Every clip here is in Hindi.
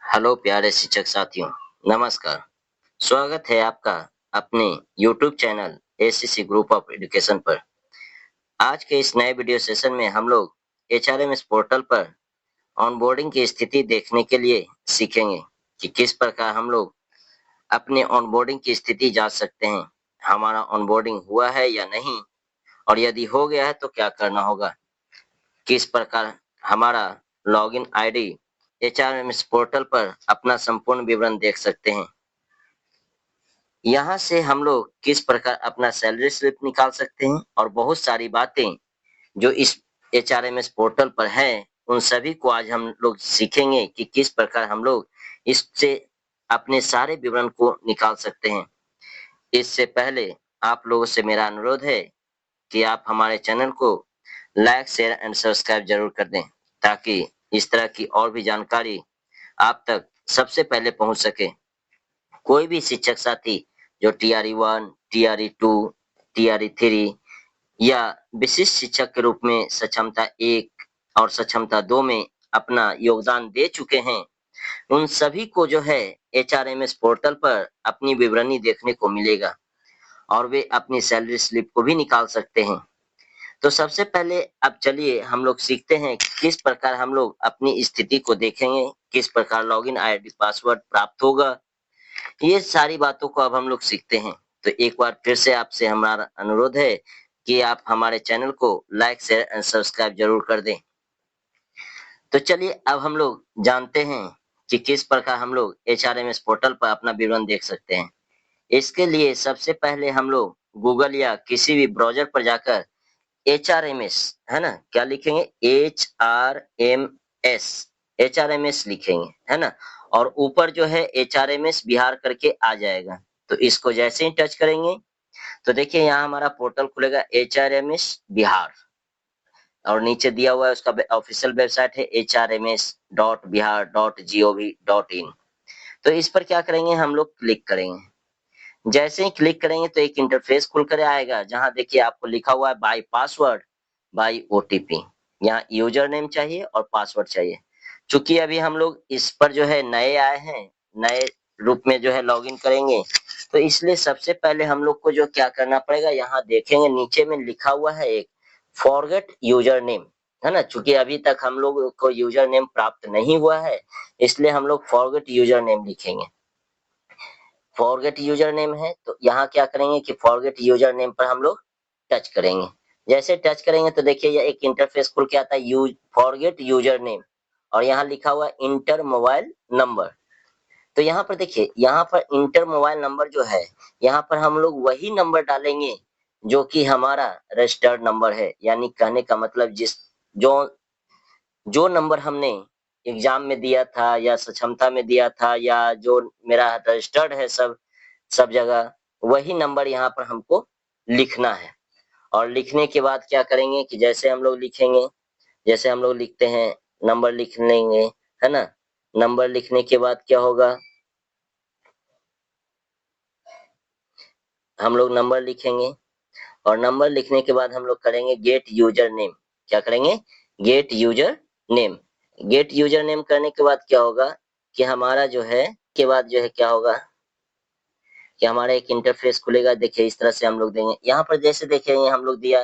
हेलो प्यारे शिक्षक साथियों, नमस्कार। स्वागत है आपका अपने YouTube channel ACC group of education पर। आज के इस नए वीडियो सेशन में हम लोग एचआरएमएस पोर्टल पर ऑनबोर्डिंग की स्थिति देखने के लिए सीखेंगे कि किस प्रकार हम लोग अपने ऑनबोर्डिंग की स्थिति जांच सकते हैं। हमारा ऑनबोर्डिंग हुआ है या नहीं, और यदि हो गया है तो क्या करना होगा। किस प्रकार हमारा लॉगिन आईडी एचआरएमएस पोर्टल पर अपना संपूर्ण विवरण देख सकते हैं। यहाँ से हम लोग किस प्रकार अपना सैलरी स्लिप निकाल सकते हैं, और बहुत सारी बातें जो इस एचआरएमएस पोर्टल पर है उन सभी को आज हम लोग सीखेंगे कि किस प्रकार हम लोग इससे अपने सारे विवरण को निकाल सकते हैं। इससे पहले आप लोगों से मेरा अनुरोध है कि आप हमारे चैनल को लाइक, शेयर एंड सब्सक्राइब जरूर कर दें, ताकि इस तरह की और भी जानकारी आप तक सबसे पहले पहुंच सके। कोई भी शिक्षक साथी जो TRE 1, TRE 2, TRE 3 या विशिष्ट शिक्षक के रूप में सक्षमता 1 और सक्षमता 2 में अपना योगदान दे चुके हैं, उन सभी को जो है एचआरएमएस पोर्टल पर अपनी विवरणी देखने को मिलेगा, और वे अपनी सैलरी स्लिप को भी निकाल सकते हैं। तो सबसे पहले अब चलिए हम लोग सीखते हैं कि किस प्रकार हम लोग अपनी स्थिति को देखेंगे, किस प्रकार लॉगिन आईडी पासवर्ड प्राप्त होगा। ये सारी बातों को अब हम लोग सीखते हैं। तो एक बार फिर से आपसे हमारा अनुरोध है कि आप हमारे चैनल को लाइक, शेयर एंड सब्सक्राइब जरूर कर दें। तो चलिए अब हम लोग जानते हैं कि किस प्रकार हम लोग एचआरएमएस पोर्टल पर अपना विवरण देख सकते हैं। इसके लिए सबसे पहले हम लोग गूगल या किसी भी ब्राउजर पर जाकर एचआरएमएस, है ना, क्या लिखेंगे, एचआरएमएस लिखेंगे, है ना, और ऊपर जो है एचआरएमएस बिहार करके आ जाएगा। तो इसको जैसे ही टच करेंगे तो देखिए यहाँ हमारा पोर्टल खुलेगा एचआरएमएस बिहार, और नीचे दिया हुआ है उसका ऑफिशियल वेबसाइट है hrms.bihar.gov.in। तो इस पर क्या करेंगे, हम लोग क्लिक करेंगे। जैसे ही क्लिक करेंगे तो एक इंटरफेस खुल कर आएगा, जहां देखिए आपको लिखा हुआ है बाय पासवर्ड बाय ओटीपी। यहाँ यूजर नेम चाहिए और पासवर्ड चाहिए। चूंकि अभी हम लोग इस पर जो है नए आए हैं, नए रूप में जो है लॉगिन करेंगे, तो इसलिए सबसे पहले हम लोग को जो क्या करना पड़ेगा, यहाँ देखेंगे नीचे में लिखा हुआ है एक फॉरगेट यूजर नेम, है ना। चूंकि अभी तक हम लोग को यूजर नेम प्राप्त नहीं हुआ है, इसलिए हम लोग फॉरगेट यूजर नेम लिखेंगे। फॉरगेट यूजर नेम है तो यहाँ क्या करेंगे कि फॉरगेट यूजर नेम पर हम लोग टच करेंगे। जैसे टच करेंगे तो देखिए यह एक इंटरफेस खुल के आता है, यूज फॉरगेट यूजर नेम, और यहाँ लिखा हुआ इंटर मोबाइल नंबर। तो यहाँ पर देखिए, यहाँ पर इंटर मोबाइल नंबर जो है, यहाँ पर हम लोग वही नंबर डालेंगे जो कि हमारा रजिस्टर्ड नंबर है। यानी कहने का मतलब जो जो नंबर हमने एग्जाम में दिया था या सक्षमता में दिया था, या जो मेरा रजिस्टर्ड है सब सब जगह, वही नंबर यहाँ पर हमको लिखना है। और लिखने के बाद क्या करेंगे कि जैसे हम लोग लिखेंगे, जैसे हम लोग लिखते हैं नंबर लिख लेंगे, है ना। नंबर लिखने के बाद क्या होगा, हम लोग नंबर लिखेंगे, और नंबर लिखने के बाद हम लोग करेंगे गेट यूजर नेम। क्या करेंगे, gate user name. Gate user name करने के बाद क्या होगा कि हमारा जो है के बाद जो है क्या होगा कि हमारा एक इंटरफेस खुलेगा। देखिए इस तरह से हम लोग देंगे। यहाँ पर जैसे देखिए हम लोग दिया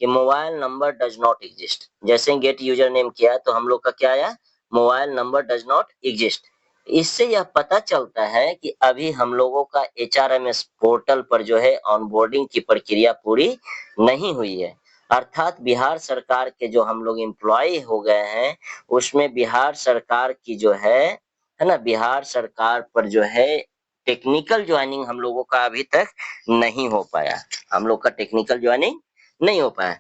कि mobile number does not exist. जैसे गेट यूजर नेम किया तो हम लोग का क्या आया, mobile number does not exist. इससे यह पता चलता है कि अभी हम लोगों का एचआरएमएस पोर्टल पर जो है ऑनबोर्डिंग की प्रक्रिया पूरी नहीं हुई है। अर्थात बिहार सरकार के जो हम लोग एम्प्लॉय हो गए हैं, उसमें बिहार सरकार की जो है ना, बिहार सरकार पर जो है टेक्निकल ज्वाइनिंग हम लोगों का अभी तक नहीं हो पाया। हम लोग का टेक्निकल ज्वाइनिंग नहीं हो पाया।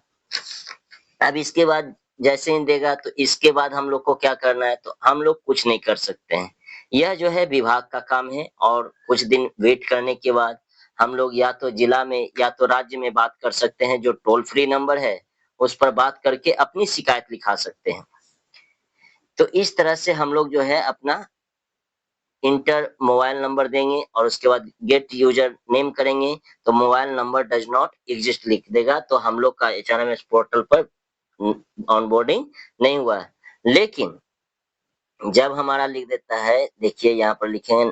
अब इसके बाद जैसे ही देगा तो इसके बाद हम लोग को क्या करना है, तो हम लोग कुछ नहीं कर सकते हैं। यह जो है विभाग का काम है, और कुछ दिन वेट करने के बाद हम लोग या तो जिला में या तो राज्य में बात कर सकते हैं। जो टोल फ्री नंबर है उस पर बात करके अपनी शिकायत लिखा सकते हैं। तो इस तरह से हम लोग जो है अपना इंटर मोबाइल नंबर देंगे, और उसके बाद गेट यूजर नेम करेंगे तो mobile number does not exist लिख देगा। तो हम लोग का एचआरएमएस पोर्टल पर ऑनबोर्डिंग नहीं हुआ है। लेकिन जब हमारा लिख देता है, देखिए यहाँ पर लिखेंगे,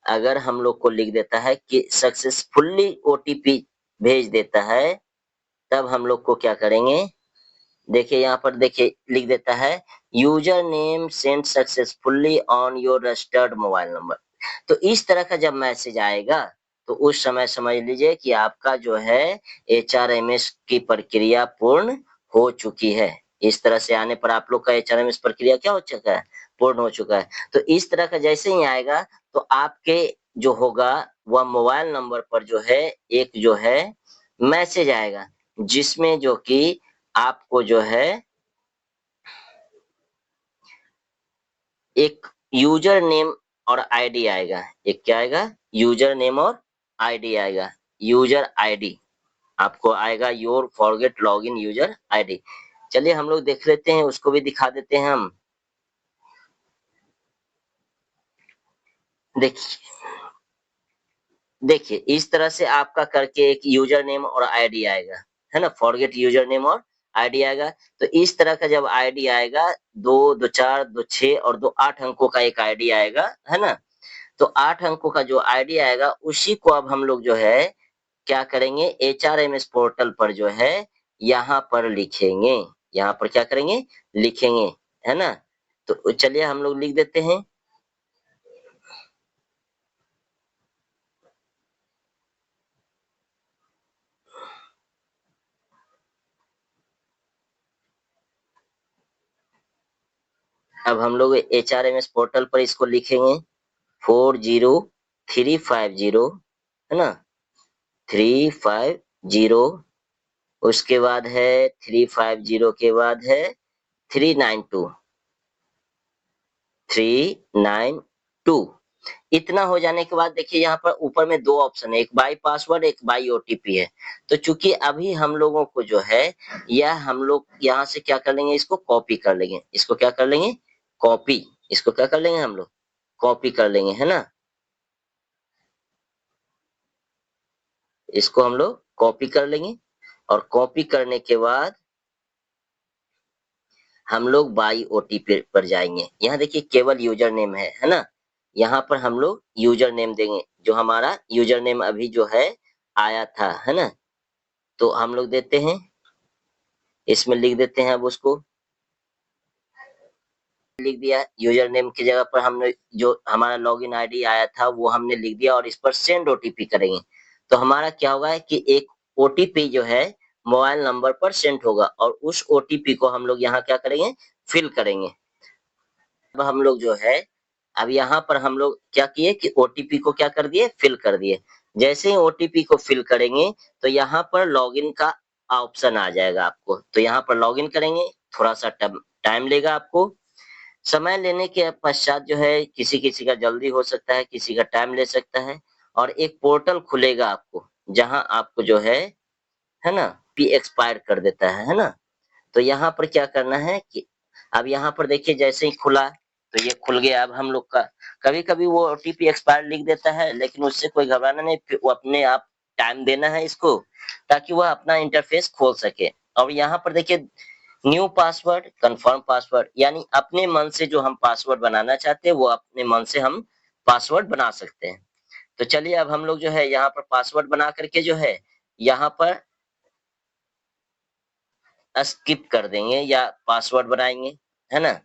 अगर हम लोग को लिख देता है कि सक्सेसफुली ओटीपी भेज देता है, तब हम लोग को क्या करेंगे, देखिए यहाँ पर देखिए लिख देता है user name send successfully on your registered mobile number. तो इस तरह का जब मैसेज आएगा तो उस समय समझ लीजिए कि आपका जो है एचआरएमएस की प्रक्रिया पूर्ण हो चुकी है। इस तरह से आने पर आप लोग का एचआरएमएस प्रक्रिया क्या हो चुका है, पूर्ण हो चुका है। तो इस तरह का जैसे ही आएगा तो आपके जो होगा वह मोबाइल नंबर पर जो है एक जो है मैसेज आएगा, जिसमें जो कि आपको जो है एक यूजर नेम और आईडी आएगा। एक क्या आएगा, यूजर नेम और आईडी आएगा। यूजर आईडी आपको आएगा, your forget login user ID. चलिए हम लोग देख लेते हैं, उसको भी दिखा देते हैं हम। देखिए देखिए इस तरह से आपका करके एक यूजर नेम और आईडी आएगा, है ना, फॉरगेट यूजर नेम और आईडी आएगा। तो इस तरह का जब आईडी आएगा, 2 2 4 2 6 और 2 8 अंकों का एक आईडी आएगा, है ना। तो 8 अंकों का जो आईडी आएगा उसी को अब हम लोग जो है क्या करेंगे, एचआरएमएस पोर्टल पर जो है यहाँ पर लिखेंगे। यहाँ पर क्या करेंगे, लिखेंगे, है ना। तो चलिए हम लोग लिख देते हैं। अब हम लोग एचआरएमएस पोर्टल पर इसको लिखेंगे 40350, है ना, 350। उसके बाद है 350 के बाद है 392, 392। इतना हो जाने के बाद देखिए यहाँ पर ऊपर में 2 ऑप्शन है, एक बाई पासवर्ड, एक बाई ओटीपी है। तो चूंकि अभी हम लोगों को जो है यह हम लोग यहाँ से क्या कर लेंगे, इसको कॉपी कर लेंगे। इसको क्या कर लेंगे, कॉपी। इसको क्या कर लेंगे हम लोग, कॉपी कर लेंगे, है ना। इसको हम लोग कॉपी कर लेंगे और कॉपी करने के बाद हम लोग बाई ओटीपी पर जाएंगे। यहाँ देखिए केवल यूजर नेम है ना। यहाँ पर हम लोग यूजर नेम देंगे, जो हमारा यूजर नेम अभी जो है आया था, है ना। तो हम लोग देते हैं, इसमें लिख देते हैं। अब उसको लिख दिया, यूजर नेम की जगह पर हमने जो हमारा लॉगिन आईडी आया था वो हमने लिख दिया और इस पर सेंड ओटीपी करेंगे। तो हमारा क्या होगा कि एक ओटीपी जो है मोबाइल नंबर पर सेंड होगा और उस ओटीपी को हम लोग यहाँ क्या करेंगे, फिल करेंगे। अब हम लोग जो है अब यहाँ पर हम लोग क्या किए कि ओटीपी को क्या कर दिए, फिल कर दिए। जैसे ही ओटीपी को फिल करेंगे तो यहाँ पर लॉगिन का ऑप्शन आ जाएगा आपको। तो यहाँ पर लॉगिन करेंगे, थोड़ा सा टाइम लेगा आपको। समय लेने के पश्चात जो है किसी किसी का जल्दी हो सकता है, किसी का टाइम ले सकता है। और एक पोर्टल खुलेगा आपको, जहां आपको जो है ना, पी एक्सपायर कर देता है ना। तो यहाँ पर क्या करना है कि अब यहाँ पर देखिए जैसे ही खुला तो ये खुल गया। अब हम लोग का कभी कभी वो ओटीपी एक्सपायर लिख देता है, लेकिन उससे कोई घबराना नहीं, फिर वो अपने आप टाइम देना है इसको, ताकि वह अपना इंटरफेस खोल सके। और यहाँ पर देखिए न्यू पासवर्ड, कंफर्म पासवर्ड, यानी अपने मन से जो हम पासवर्ड बनाना चाहते हैं वो अपने मन से हम पासवर्ड बना सकते हैं। तो चलिए अब हम लोग जो है यहाँ पर पासवर्ड बना करके जो है यहाँ पर स्किप कर देंगे या पासवर्ड बनाएंगे, है ना।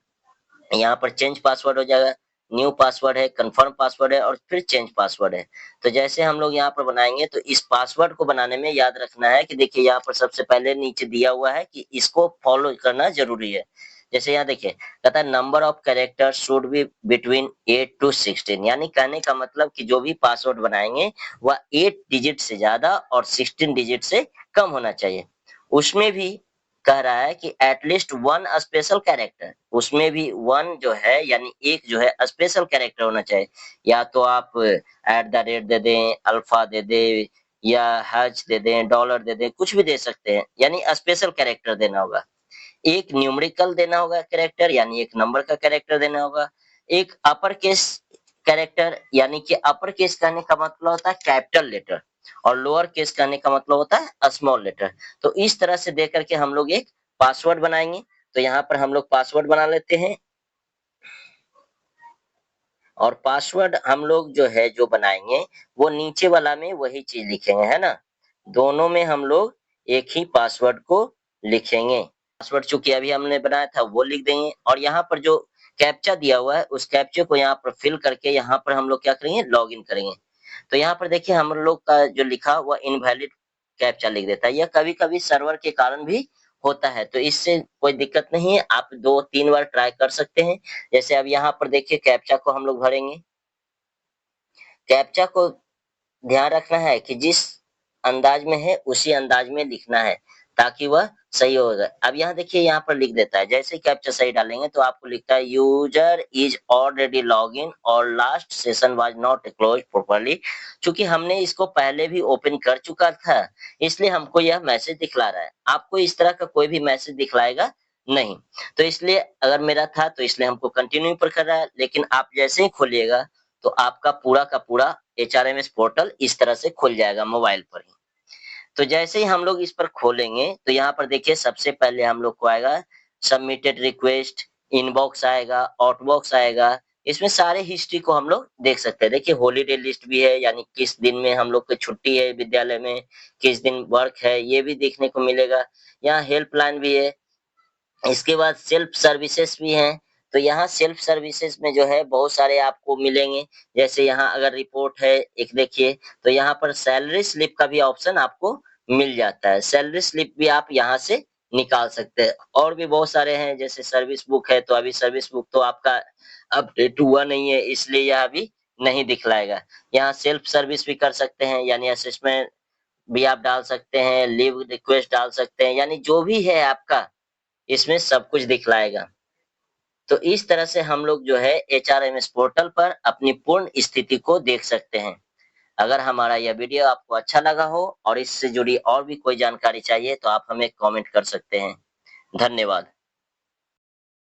यहाँ पर चेंज पासवर्ड हो जाएगा, न्यू पासवर्ड है, कंफर्म पासवर्ड है और फिर चेंज पासवर्ड है। तो जैसे हम लोग यहाँ पर बनाएंगे तो इस पासवर्ड को बनाने में याद रखना है कि देखिए यहाँ पर सबसे पहले नीचे दिया हुआ है कि इसको फॉलो करना जरूरी है। जैसे यहाँ देखिए कहता है number of character should be between 8 to 16, यानी कहने का मतलब कि जो भी पासवर्ड बनाएंगे वह 8 डिजिट से ज्यादा और 16 डिजिट से कम होना चाहिए। उसमें भी कह रहा है कि एटलीस्ट वन स्पेशल कैरेक्टर, उसमें भी वन जो है यानी एक जो है स्पेशल कैरेक्टर होना चाहिए। या तो आप @ दे दें, अल्फा दे दें या हैच दे दें, डॉलर दे दें, कुछ भी दे सकते हैं, यानी स्पेशल कैरेक्टर देना होगा। एक न्यूमेरिकल देना होगा कैरेक्टर, यानी एक नंबर का कैरेक्टर देना होगा। एक अपर केस कैरेक्टर, यानी कि अपर केस कहने का मतलब होता है कैपिटल लेटर और लोअर केस कहने का मतलब होता है स्मॉल लेटर। तो इस तरह से देकर के हम लोग एक पासवर्ड बनाएंगे। तो यहाँ पर हम लोग पासवर्ड बना लेते हैं। और पासवर्ड हम लोग जो है जो बनाएंगे वो नीचे वाला में वही चीज लिखेंगे, है ना। दोनों में हम लोग एक ही पासवर्ड को लिखेंगे। पासवर्ड चूंकि अभी हमने बनाया था वो लिख देंगे, और यहाँ पर जो कैप्चा दिया हुआ है उस कैप्चे को यहाँ पर फिल करके यहाँ पर हम लोग क्या करेंगे, लॉग इन करेंगे। तो यहाँ पर देखिए हम लोग का जो लिखा हुआ इनवैलिड कैप्चा लिख देता है। यह कभी कभी सर्वर के कारण भी होता है, तो इससे कोई दिक्कत नहीं है, आप 2-3 बार ट्राई कर सकते हैं। जैसे अब यहाँ पर देखिए कैप्चा को हम लोग भरेंगे। कैप्चा को ध्यान रखना है कि जिस अंदाज में है उसी अंदाज में लिखना है ताकि वह सही हो जाए। अब यहाँ देखिए यहाँ पर लिख देता है, जैसे ही कैप्चा सही डालेंगे तो आपको लिखता है user is already log in और last session was not close properly. चूंकि हमने इसको पहले भी ओपन कर चुका था इसलिए हमको यह मैसेज दिखला रहा है। आपको इस तरह का कोई भी मैसेज दिखलाएगा नहीं। तो इसलिए अगर मेरा था तो इसलिए हमको कंटिन्यू पर कर रहा है, लेकिन आप जैसे ही खोलिएगा तो आपका पूरा का पूरा एचआरएमएस पोर्टल इस तरह से खुल जाएगा मोबाइल पर ही। तो जैसे ही हम लोग इस पर खोलेंगे तो यहाँ पर देखिए सबसे पहले हम लोग को आएगा सबमिटेड रिक्वेस्ट, इनबॉक्स आएगा, आउटबॉक्स आएगा। इसमें सारे हिस्ट्री को हम लोग देख सकते हैं। देखिए हॉलीडे लिस्ट भी है, यानी किस दिन में हम लोग को छुट्टी है विद्यालय में, किस दिन वर्क है, ये भी देखने को मिलेगा। यहाँ हेल्पलाइन भी है। इसके बाद सेल्फ सर्विसेज भी हैं। तो यहाँ सेल्फ सर्विसेज में जो है बहुत सारे आपको मिलेंगे। जैसे यहाँ अगर रिपोर्ट है एक देखिए, तो यहाँ पर सैलरी स्लिप का भी ऑप्शन आपको मिल जाता है। सैलरी स्लिप भी आप यहाँ से निकाल सकते हैं। और भी बहुत सारे हैं, जैसे सर्विस बुक है, तो अभी सर्विस बुक तो आपका अपडेट हुआ नहीं है इसलिए यह अभी नहीं दिखलाएगा। यहाँ सेल्फ सर्विस भी कर सकते हैं, यानी असेसमेंट भी आप डाल सकते हैं, लीव रिक्वेस्ट डाल सकते हैं, यानी जो भी है आपका इसमें सब कुछ दिखलाएगा। तो इस तरह से हम लोग जो है एचआरएमएस पोर्टल पर अपनी पूर्ण स्थिति को देख सकते हैं। अगर हमारा यह वीडियो आपको अच्छा लगा हो और इससे जुड़ी और भी कोई जानकारी चाहिए तो आप हमें कमेंट कर सकते हैं। धन्यवाद।